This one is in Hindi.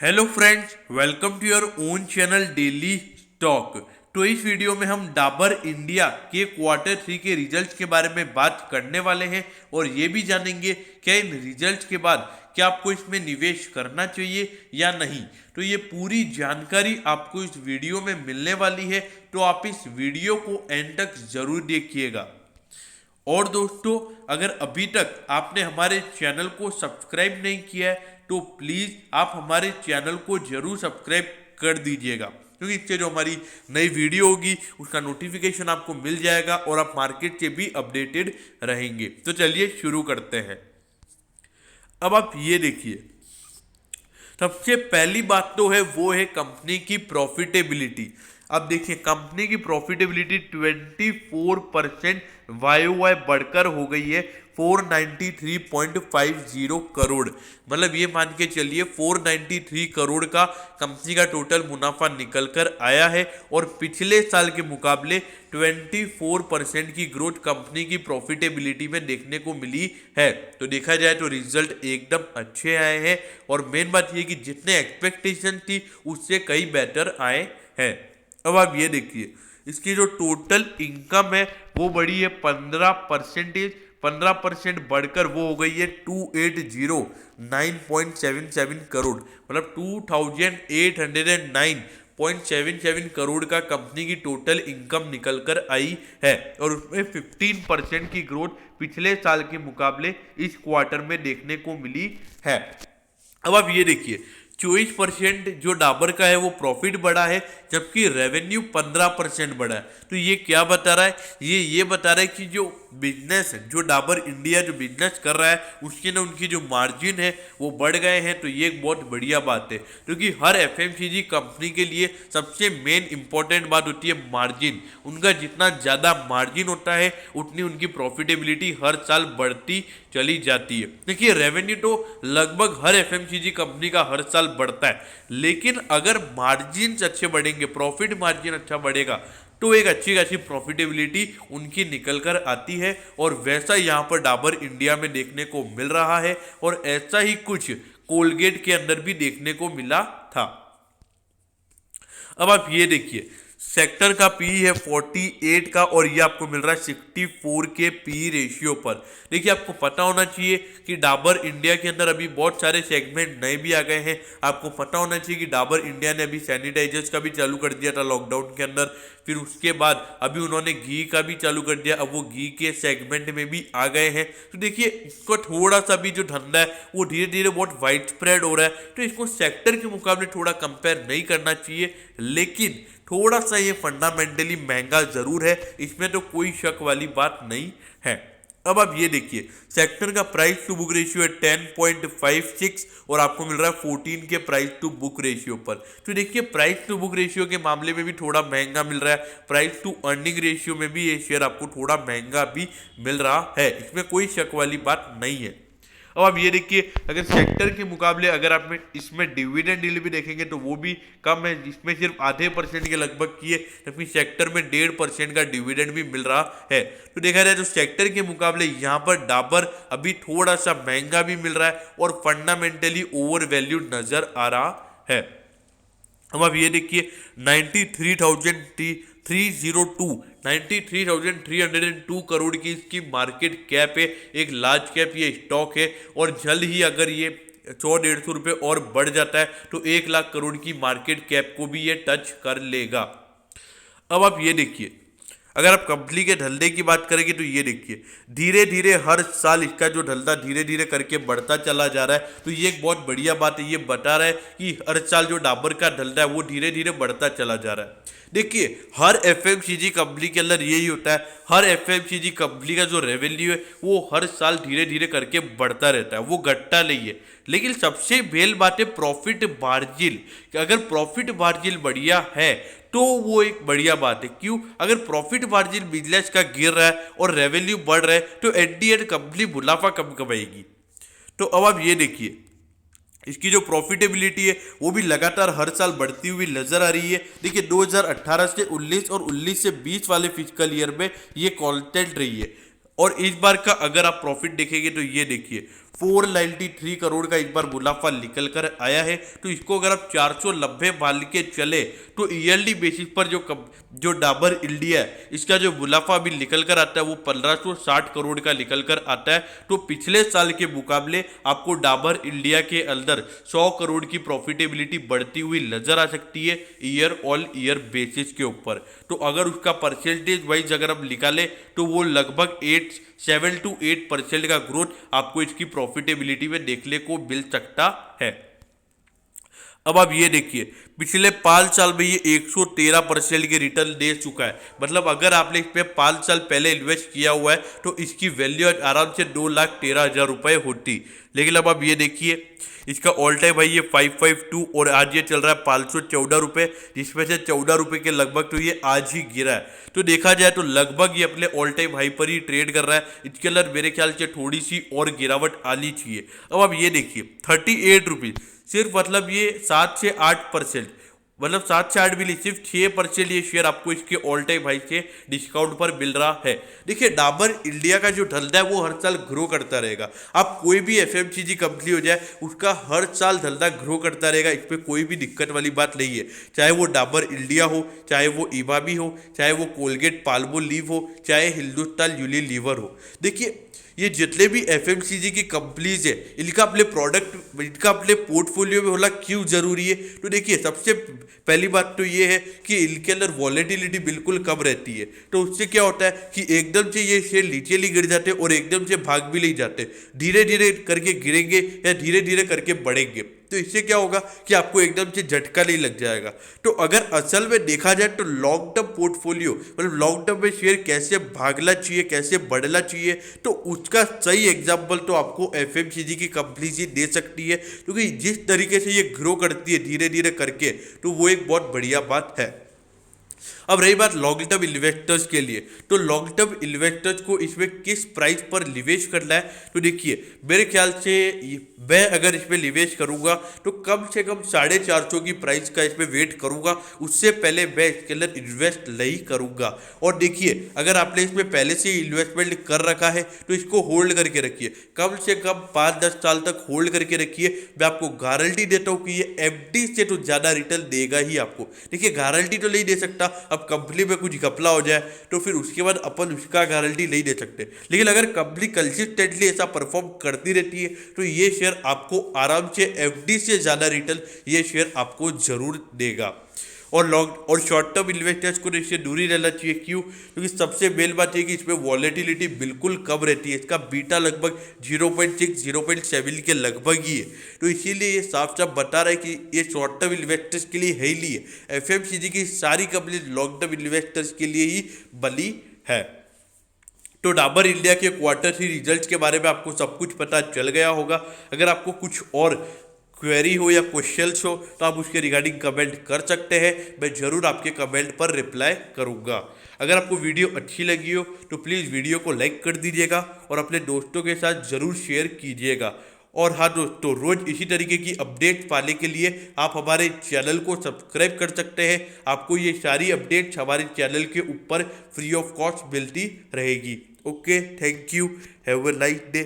Hello friends, welcome to your own channel daily stock. तो इस वीडियो में हम डाबर इंडिया के क्वार्टर 3 के रिजल्ट्स के बारे में बात करने वाले हैं और ये भी जानेंगे क्या इन रिजल्ट्स के बाद क्या आपको इसमें निवेश करना चाहिए या नहीं। तो ये पूरी जानकारी आपको इस वीडियो में मिलने वाली है, तो आप इस वीडियो को एंड तक जरूर देखिएगा। और दोस्तों, अगर अभी तक आपने हमारे चैनल को सब्सक्राइब नहीं किया है तो प्लीज़ आप हमारे चैनल को जरूर सब्सक्राइब कर दीजिएगा, क्योंकि इससे जो हमारी नई वीडियो होगी उसका नोटिफिकेशन आपको मिल जाएगा और आप मार्केट से भी अपडेटेड रहेंगे। तो चलिए शुरू करते हैं। अब आप ये देखिए, सबसे पहली बात तो है वो है कंपनी की प्रॉफिटेबिलिटी। अब देखिए, कंपनी की प्रॉफिटेबिलिटी 24% वाई बढ़कर हो गई है 493.50 करोड़। मतलब ये मान के चलिए 493 करोड़ का कंपनी का टोटल मुनाफा निकल कर आया है और पिछले साल के मुकाबले 24% की ग्रोथ कंपनी की प्रॉफिटेबिलिटी में देखने को मिली है। तो देखा जाए तो रिजल्ट एकदम अच्छे आए हैं और मेन बात ये कि जितने एक्सपेक्टेशन थी उससे कई बेटर आए हैं। अब आप ये देखिए, इसकी जो टोटल इनकम है वो बढ़ी है 15% बढ़कर वो हो गई है 2809.77 करोड़। मतलब 2809.77 करोड़ का कंपनी की टोटल इनकम निकल कर आई है और उसमें 15% की ग्रोथ पिछले साल के मुकाबले इस क्वार्टर में देखने को मिली है। अब आप ये देखिए, 24% जो डाबर का है वो प्रॉफिट बढ़ा है, जबकि रेवेन्यू 15% बढ़ा है। तो ये क्या बता रहा है? ये बता रहा है कि जो बिजनेस जो डाबर इंडिया जो बिजनेस कर रहा है उसके ना उनकी जो मार्जिन है वो बढ़ गए हैं। तो ये एक बहुत बढ़िया बात है, क्योंकि हर एफएमसीजी कंपनी के लिए सबसे मेन इंपॉर्टेंट बात होती है मार्जिन। उनका जितना ज़्यादा मार्जिन होता है उतनी उनकी प्रॉफिटेबिलिटी हर साल बढ़ती चली जाती है। देखिए, रेवेन्यू तो लगभग हर एफएमसीजी कंपनी का हर साल बढ़ता है, लेकिन अगर मार्जिन अच्छे बढ़ेंगे, प्रॉफिट मार्जिन अच्छा बढ़ेगा, तो एक अच्छी खासी प्रॉफिटेबिलिटी उनकी निकल कर आती है। और वैसा यहाँ पर डाबर इंडिया में देखने को मिल रहा है और ऐसा ही कुछ कोलगेट के अंदर भी देखने को मिला था। अब आप ये देखिए, सेक्टर का पी है 48 का और ये आपको मिल रहा है 64 के पी रेशियो पर। देखिए, आपको पता होना चाहिए कि डाबर इंडिया के अंदर अभी बहुत सारे सेगमेंट नए भी आ गए हैं। आपको पता होना चाहिए कि डाबर इंडिया ने अभी सैनिटाइजर्स का भी चालू कर दिया था लॉकडाउन के अंदर। फिर उसके बाद अभी उन्होंने घी का भी चालू कर दिया, अब वो घी के सेगमेंट में भी आ गए हैं। तो देखिए, इसको थोड़ा सा भी जो धंधा है वो धीरे धीरे बहुत वाइड स्प्रेड हो रहा है, तो इसको सेक्टर के मुकाबले थोड़ा कंपेयर नहीं करना चाहिए, लेकिन थोड़ा सा ये फंडामेंटली महंगा जरूर है, इसमें तो कोई शक वाली बात नहीं है। अब आप ये देखिए, सेक्टर का प्राइस टू बुक रेशियो है 10.56 और आपको मिल रहा है 14 के प्राइस टू बुक रेशियो पर। तो देखिए, प्राइस टू बुक रेशियो के मामले में भी थोड़ा महंगा मिल रहा है, प्राइस टू अर्निंग रेशियो में भी ये शेयर आपको थोड़ा महंगा भी मिल रहा है, इसमें कोई शक वाली बात नहीं है। अब आप ये देखिए, अगर सेक्टर के मुकाबले अगर आप इसमें डिविडेंड डील भी देखेंगे तो वो भी कम है, जिसमें सिर्फ आधे % के लगभग की है, जबकि सेक्टर में 1.5% का डिविडेंड भी मिल रहा है। तो देखा जाए तो सेक्टर के मुकाबले यहाँ पर डाबर अभी थोड़ा सा महंगा भी मिल रहा है और फंडामेंटली ओवर वैल्यूड नजर आ रहा है। अब आप ये देखिए, 93,302 करोड़ की इसकी मार्केट कैप है, एक लार्ज कैप ये स्टॉक है और जल्द ही अगर ये 100-150 रुपये और बढ़ जाता है तो 1 लाख करोड़ की मार्केट कैप को भी ये टच कर लेगा। अब आप ये देखिए, अगर आप कंपनी के धंधे की बात करेंगे तो ये देखिए, धीरे धीरे हर साल इसका जो धंधा धीरे धीरे करके बढ़ता चला जा रहा है। तो ये एक बहुत बढ़िया बात है, ये बता रहा है कि हर साल जो डाबर का धंधा है वो धीरे धीरे बढ़ता चला जा रहा है। देखिए, हर एफएमसीजी कंपनी के अंदर यही होता है, हर एफएमसीजी कंपनी का जो रेवेन्यू है वो हर साल धीरे धीरे करके बढ़ता रहता है, वो घटता नहीं है। लेकिन सबसे बेल बात है प्रॉफिट मार्जिन। अगर प्रॉफिट मार्जिन बढ़िया है तो वो एक बढ़िया बात है। क्यों? अगर प्रॉफिट मार्जिन बिजनेस का गिर रहा है और रेवेन्यू बढ़ रहा है तो एट दी एंड कंपनी मुनाफा कम कमाएगी। तो अब आप ये देखिए, इसकी जो प्रॉफिटेबिलिटी है वो भी लगातार हर साल बढ़ती हुई नजर आ रही है। देखिए, 2018 से 19 और 19 से 20 वाले फिजिकल ईयर में ये कांस्टेंट रही है और इस बार का अगर आप प्रॉफिट देखेंगे तो ये देखिए 493 करोड़ का इस बार मुनाफा निकल कर आया है। तो इसको अगर आप 490 मान के चले तो ईयरली बेसिस पर जो डाबर इंडिया है इसका जो मुनाफा अभी निकल कर आता है वो 1560 करोड़ का निकल कर आता है। तो पिछले साल के मुकाबले आपको डाबर इंडिया के अंदर 100 करोड़ की प्रॉफिटेबिलिटी बढ़ती हुई नजर आ सकती है ईयर ऑन ईयर बेसिस के ऊपर। तो अगर उसका परसेंटेज वाइज अगर हम निकालें तो वो लगभग 7 to 8% का ग्रोथ आपको इसकी प्रॉफिटेबिलिटी में देखने को मिल सकता है। अब आप ये देखिए पिछले 5 साल में ये 113% के रिटर्न दे चुका है। मतलब अगर आपने इस पे 5 साल पहले इन्वेस्ट किया हुआ है तो इसकी वैल्यू आराम से 2,13,000 रुपये होती। लेकिन अब आप ये देखिए इसका ऑल टाइम भाई ये 552 और आज ये चल रहा है 514 रुपये, जिसमें से 14 रुपये के लगभग तो ये आज ही गिरा है। तो देखा जाए तो लगभग ये अपने ऑल टाइम हाई पर ही ट्रेड कर रहा है। इसके अंदर मेरे ख्याल से थोड़ी सी और गिरावट आनी चाहिए। अब आप ये देखिए 38 रुपीज़ सिर्फ, मतलब ये 7 से 8%, मतलब 7 से 8 भी नहीं, सिर्फ 6% ये शेयर आपको इसके ऑल टाइम हाई से डिस्काउंट पर मिल रहा है। देखिए डाबर इंडिया का जो धंधा है वो हर साल ग्रो करता रहेगा। आप कोई भी एफएमसीजी कंपनी हो जाए उसका हर साल धंधा ग्रो करता रहेगा, इस पर कोई भी दिक्कत वाली बात नहीं है। चाहे वो डाबर इंडिया हो, चाहे वो इमामी हो, चाहे वो कोलगेट पाल्मोलिव हो, चाहे हिंदुस्तान यूनिलीवर हो। देखिए ये जितने भी एफएमसीजी की कंपनीज है इनका अपने प्रोडक्ट, इनका अपने पोर्टफोलियो में होना क्यों जरूरी है। तो देखिए सबसे पहली बात तो ये है कि इनके अंदर वॉलेटिलिटी बिल्कुल कम रहती है। तो उससे क्या होता है कि एकदम से ये शेयर नीचे नहीं गिर जाते और एकदम से भाग भी नहीं जाते, धीरे धीरे करके गिरेंगे या धीरे धीरे करके बढ़ेंगे। तो इससे क्या होगा कि आपको एकदम से झटका नहीं लग जाएगा। तो अगर असल में देखा जाए तो लॉन्ग टर्म पोर्टफोलियो, मतलब लॉन्ग टर्म में शेयर कैसे भागना चाहिए, कैसे बढ़ना चाहिए, तो उसका सही एग्जाम्पल तो आपको एफएमसीजी की कंपनी ही दे सकती है। क्योंकि जिस तरीके से ये ग्रो करती है धीरे धीरे करके, तो वो एक बहुत बढ़िया बात है। अब रही बात लॉन्ग टर्म इन्वेस्टर्स के लिए, तो लॉन्ग टर्म इन्वेस्टर्स को इसमें किस प्राइस पर निवेश करना है। तो देखिए मेरे ख्याल से मैं अगर इसमें निवेश करूंगा तो कम से कम 450 की प्राइस का इसमें वेट करूंगा, उससे पहले मैं इसके अंदर इन्वेस्ट नहीं करूंगा। और देखिए अगर आपने इसमें पहले से ही इन्वेस्टमेंट कर रखा है तो इसको होल्ड करके रखिए, कम से कम 5-10 साल तक होल्ड करके रखिए। मैं आपको गारंटी देता हूँ कि ये एफडी से तो ज़्यादा रिटर्न देगा ही आपको। देखिए गारंटी तो नहीं दे सकता, अब कंपनी में कुछ घपला हो जाए तो फिर उसके बाद अपन उसका गारंटी नहीं दे सकते, लेकिन अगर कंपनी कंसिस्टेंटली ऐसा परफॉर्म करती रहती है तो ये शेयर आपको आराम से एफडी से ज़्यादा रिटर्न ये शेयर आपको जरूर देगा। और लॉन्ग और शॉर्ट टर्म इन्वेस्टर्स को इससे दूरी रहना चाहिए। क्यों? क्योंकि सबसे मेन बात है कि इसमें वॉलेटिलिटी बिल्कुल कम रहती है, इसका बीटा लगभग 0.6-0.7 के लगभग ही है। तो इसीलिए ये साफ साफ बता रहा है कि ये शॉर्ट टर्म इन्वेस्टर्स के लिए है ही नहीं है। एफएमसीजी की सारी कंपनी लॉन्ग टर्म इन्वेस्टर्स के लिए ही बनी है। तो डाबर इंडिया के Q3 रिजल्ट्स के बारे में आपको सब कुछ पता चल गया होगा। अगर आपको कुछ और क्वेरी हो या क्वेश्चंस हो तो आप उसके रिगार्डिंग कमेंट कर सकते हैं, मैं ज़रूर आपके कमेंट पर रिप्लाई करूंगा। अगर आपको वीडियो अच्छी लगी हो तो प्लीज़ वीडियो को लाइक कर दीजिएगा और अपने दोस्तों के साथ ज़रूर शेयर कीजिएगा। और हाँ दोस्तों, रोज़ इसी तरीके की अपडेट पाने के लिए आप हमारे चैनल को सब्सक्राइब कर सकते हैं। आपको ये सारी अपडेट्स हमारे चैनल के ऊपर फ्री ऑफ कॉस्ट मिलती रहेगी। Okay, thank you, have a nice day.